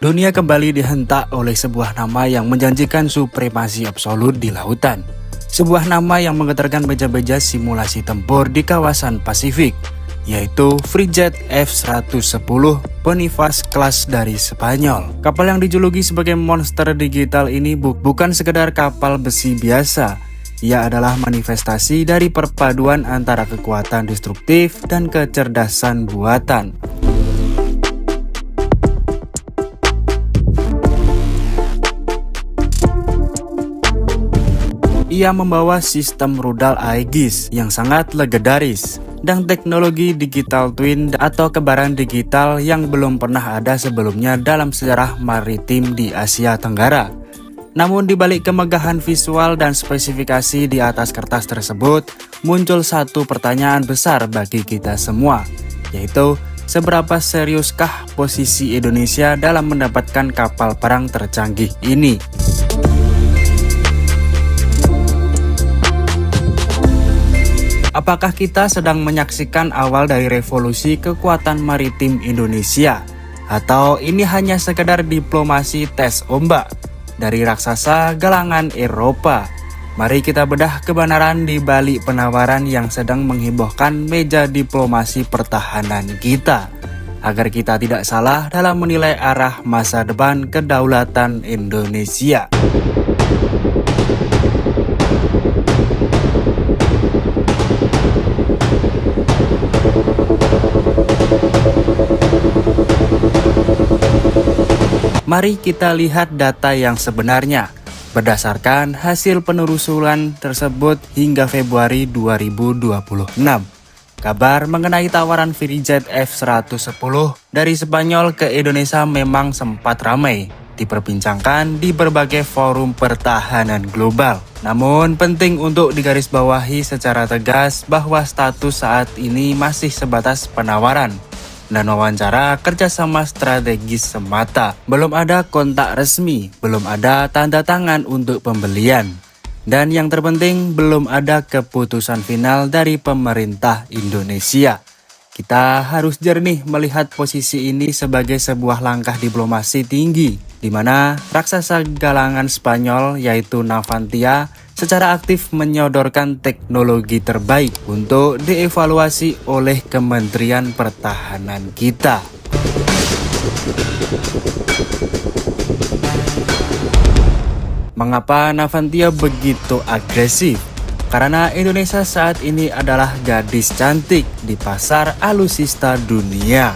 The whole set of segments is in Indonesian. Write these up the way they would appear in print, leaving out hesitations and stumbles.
Dunia kembali dihentak oleh sebuah nama yang menjanjikan supremasi absolut di lautan. Sebuah nama yang menggetarkan beja-beja simulasi tempur di kawasan Pasifik, yaitu Frigate F-110 Boniface kelas dari Spanyol. Kapal yang dijuluki sebagai monster digital ini bukan sekedar kapal besi biasa. Ia adalah manifestasi dari perpaduan antara kekuatan destruktif dan kecerdasan buatan. Ia membawa sistem rudal Aegis yang sangat legendaris dan teknologi digital twin atau kebaran digital yang belum pernah ada sebelumnya dalam sejarah maritim di Asia Tenggara. Namun di balik kemegahan visual dan spesifikasi di atas kertas tersebut, muncul satu pertanyaan besar bagi kita semua, yaitu seberapa seriuskah posisi Indonesia dalam mendapatkan kapal perang tercanggih ini? Apakah kita sedang menyaksikan awal dari revolusi kekuatan maritim Indonesia? Atau ini hanya sekedar diplomasi tes ombak dari raksasa galangan Eropa? Mari kita bedah kebenaran di balik penawaran yang sedang menghebohkan meja diplomasi pertahanan kita, agar kita tidak salah dalam menilai arah masa depan kedaulatan Indonesia. Mari kita lihat data yang sebenarnya. Berdasarkan hasil penelusuran tersebut hingga Februari 2026, kabar mengenai tawaran Frigate F-110 dari Spanyol ke Indonesia memang sempat ramai diperbincangkan di berbagai forum pertahanan global. Namun penting untuk digarisbawahi secara tegas bahwa status saat ini masih sebatas penawaran dan wawancara kerjasama strategis semata. Belum ada kontak resmi, belum ada tanda tangan untuk pembelian. Dan yang terpenting, belum ada keputusan final dari pemerintah Indonesia. Kita harus jernih melihat posisi ini sebagai sebuah langkah diplomasi tinggi, di mana raksasa galangan Spanyol yaitu Navantia secara aktif menyodorkan teknologi terbaik untuk dievaluasi oleh Kementerian Pertahanan kita. Mengapa Navantia begitu agresif? Karena Indonesia saat ini adalah gadis cantik di pasar alusista dunia.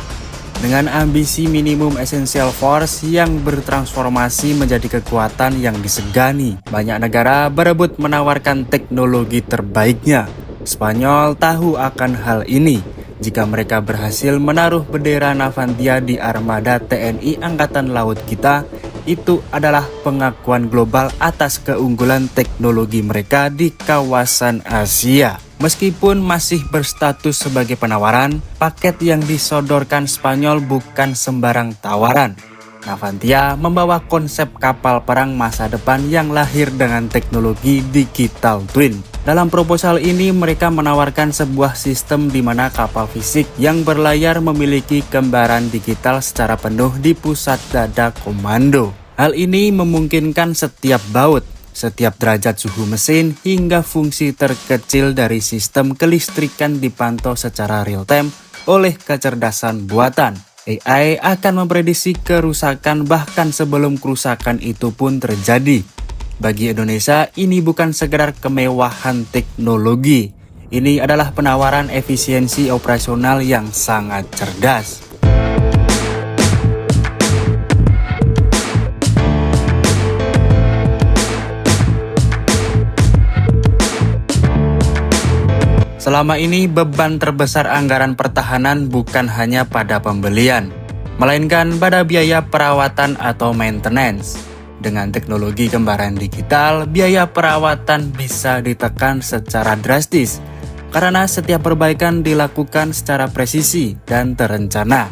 Dengan ambisi minimum essential force yang bertransformasi menjadi kekuatan yang disegani, banyak negara berebut menawarkan teknologi terbaiknya. Spanyol tahu akan hal ini. Jika mereka berhasil menaruh bendera Navantia di armada TNI Angkatan Laut kita, itu adalah pengakuan global atas keunggulan teknologi mereka di kawasan Asia. Meskipun masih berstatus sebagai penawaran, paket yang disodorkan Spanyol bukan sembarang tawaran. Navantia membawa konsep kapal perang masa depan yang lahir dengan teknologi digital twin. Dalam proposal ini mereka menawarkan sebuah sistem di mana kapal fisik yang berlayar memiliki gambaran digital secara penuh di pusat dada komando. Hal ini memungkinkan setiap baut, setiap derajat suhu mesin hingga fungsi terkecil dari sistem kelistrikan dipantau secara real time oleh kecerdasan buatan. AI akan memprediksi kerusakan bahkan sebelum kerusakan itu pun terjadi. Bagi Indonesia, ini bukan sekedar kemewahan teknologi. Ini adalah penawaran efisiensi operasional yang sangat cerdas. Selama ini beban terbesar anggaran pertahanan bukan hanya pada pembelian, melainkan pada biaya perawatan atau maintenance. Dengan teknologi gambaran digital, biaya perawatan bisa ditekan secara drastis karena setiap perbaikan dilakukan secara presisi dan terencana.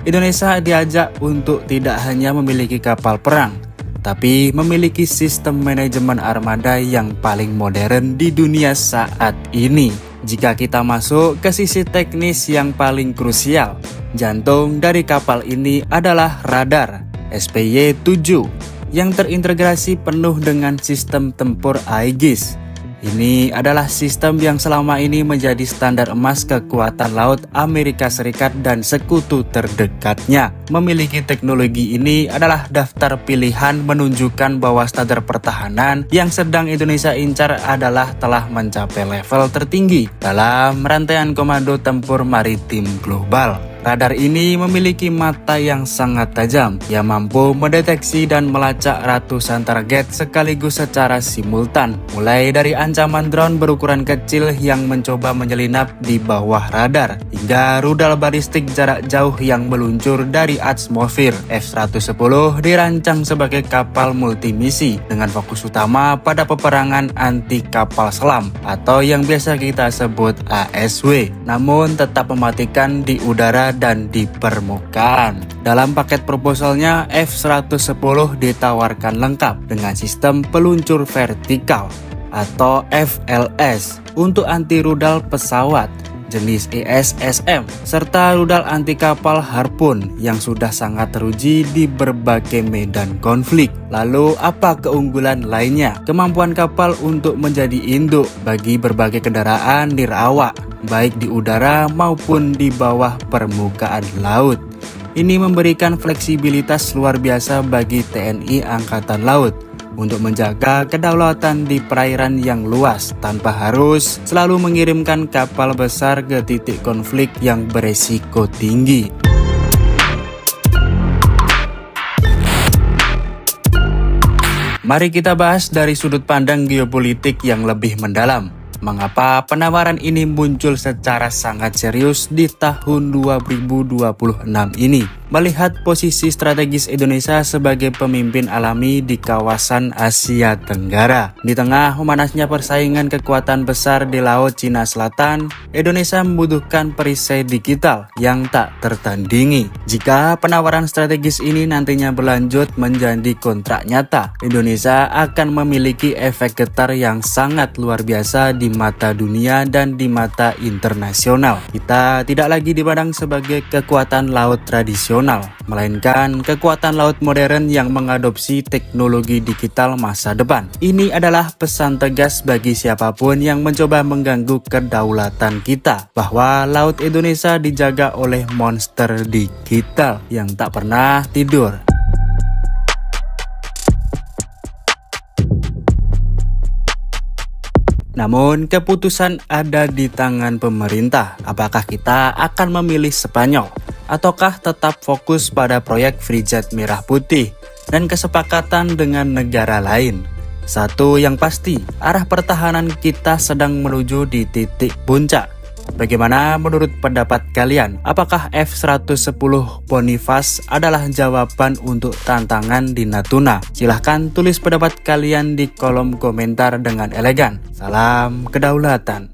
Indonesia diajak untuk tidak hanya memiliki kapal perang, tapi memiliki sistem manajemen armada yang paling modern di dunia saat ini. Jika kita masuk ke sisi teknis yang paling krusial, jantung dari kapal ini adalah radar. SPY-7 yang terintegrasi penuh dengan sistem tempur Aegis. Ini adalah sistem yang selama ini menjadi standar emas kekuatan laut Amerika Serikat dan sekutu terdekatnya. Memiliki teknologi ini adalah daftar pilihan menunjukkan bahwa standar pertahanan yang sedang Indonesia incar adalah telah mencapai level tertinggi dalam rantaian komando tempur maritim global. Radar ini memiliki mata yang sangat tajam yang mampu mendeteksi dan melacak ratusan target sekaligus secara simultan, mulai dari ancaman drone berukuran kecil yang mencoba menyelinap di bawah radar hingga rudal balistik jarak jauh yang meluncur dari atmosfer. F-110 dirancang sebagai kapal multimisi dengan fokus utama pada peperangan anti kapal selam atau yang biasa kita sebut ASW, namun tetap mematikan di udara dan di permukaan. Dalam paket proposalnya, F-110 ditawarkan lengkap dengan sistem peluncur vertikal atau FLS untuk anti rudal pesawat jenis ESSM serta rudal anti kapal Harpoon yang sudah sangat teruji di berbagai medan konflik. Lalu apa keunggulan lainnya? Kemampuan kapal untuk menjadi induk bagi berbagai kendaraan nirawak baik di udara maupun di bawah permukaan laut. Ini memberikan fleksibilitas luar biasa bagi TNI Angkatan Laut untuk menjaga kedaulatan di perairan yang luas tanpa harus selalu mengirimkan kapal besar ke titik konflik yang beresiko tinggi. Mari kita bahas dari sudut pandang geopolitik yang lebih mendalam. Mengapa penawaran ini muncul secara sangat serius di tahun 2026 ini? Melihat posisi strategis Indonesia sebagai pemimpin alami di kawasan Asia Tenggara. Di tengah memanasnya persaingan kekuatan besar di Laut Cina Selatan, Indonesia membutuhkan perisai digital yang tak tertandingi. Jika penawaran strategis ini nantinya berlanjut menjadi kontrak nyata, Indonesia akan memiliki efek getar yang sangat luar biasa di mata dunia dan di mata internasional. Kita tidak lagi dipandang sebagai kekuatan laut tradisional, melainkan kekuatan laut modern yang mengadopsi teknologi digital masa depan. Ini adalah pesan tegas bagi siapapun yang mencoba mengganggu kedaulatan kita, bahwa laut Indonesia dijaga oleh monster digital yang tak pernah tidur. Namun keputusan ada di tangan pemerintah. Apakah kita akan memilih Spanyol ataukah tetap fokus pada proyek Frigate Merah Putih dan kesepakatan dengan negara lain? Satu yang pasti, arah pertahanan kita sedang menuju di titik puncak. Bagaimana menurut pendapat kalian? Apakah F-110 Boniface adalah jawaban untuk tantangan di Natuna? Silahkan tulis pendapat kalian di kolom komentar dengan elegan. Salam kedaulatan.